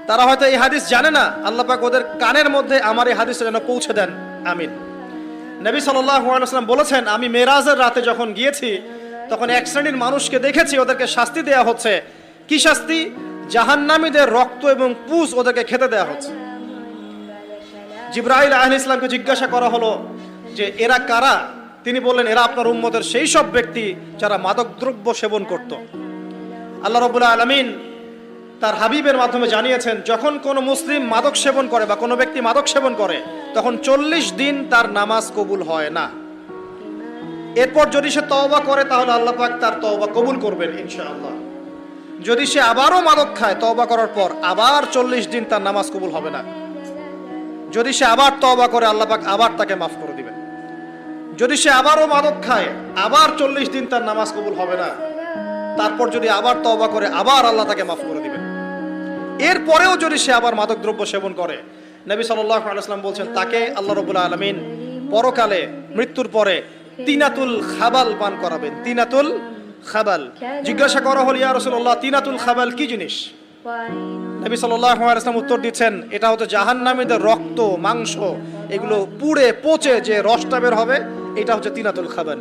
তারা হয়তো এই হাদিস জানে না, আল্লাহ পাক ওদের কানের মধ্যে আমার এই হাদিসটা যেন পৌঁছে দেন, আমিন। নবী সাল্লাল্লাহু আলাইহি ওয়াসাল্লাম বলেছেন, আমি মেরাজের রাতে যখন গিয়েছি তখন এক শ্রেণীর মানুষকে দেখেছি, ওদেরকে শাস্তি দেয়া হচ্ছে। কি শাস্তি? জাহান্নামীদের রক্ত এবং পুঁজ ওদেরকে খেতে দেয়া হচ্ছে। জিবরাইল আলাইহিস সালামকে জিজ্ঞাসা করা হলো যে এরা কারা? তিনি বললেন, এরা আপনার উম্মতের সেই সব ব্যক্তি যারা মাদকদ্রব্য সেবন করত। আল্লাহ রাব্বুল আলামিন তার হাবিবের মাধ্যমে জানিয়েছেন, যখন কোনো মুসলিম মাদক সেবন করে বা কোনো ব্যক্তি মাদক সেবন করে তখন 40 দিন তার নামাজ কবুল হয় না। এরপর যদি সে তওবা করে তাহলে আল্লাহ পাক তার তওবা কবুল করবেন ইনশাআল্লাহ। যদি সে আবারও মাদক খায় তওবা করার পর, আবার 40 দিন তার নামাজ কবুল হবে না। যদি সে আবার তওবা করে আল্লাহ পাক আবার তাকে মাফ করে দিবেন। যদি সে আবারও মাদক খায় আবার 40 দিন তার নামাজ কবুল হবে না। তারপর যদি আবার তওবা করে আবার আল্লাহ তাকে মাফ করে দিবেন। এরপরেও যদি সে আবার মাদক দ্রব্য সেবন করে, নবী সাল্লাল্লাহু আলাইহি ওয়াসাল্লাম বলছেন তাকে আল্লাহ রাব্বুল আলামিন পরকালে মৃত্যুর পরে তিনাতুল খাবাল পান করাবেন। তিনাতুল খাবাল। জিজ্ঞাসা করা হল, ইয়া রাসূলুল্লাহ, তিনাতুল খাবাল কি জিনিস? নবী সাল্লাল্লাহু আলাইহি ওয়াসাল্লাম উত্তর দিচ্ছেন, এটা হচ্ছে জাহান্নামীদের রক্ত, মাংস, এগুলো পুড়ে পচে যে রসটা বের হবে, এটা হচ্ছে তিনাতুল খাবাল।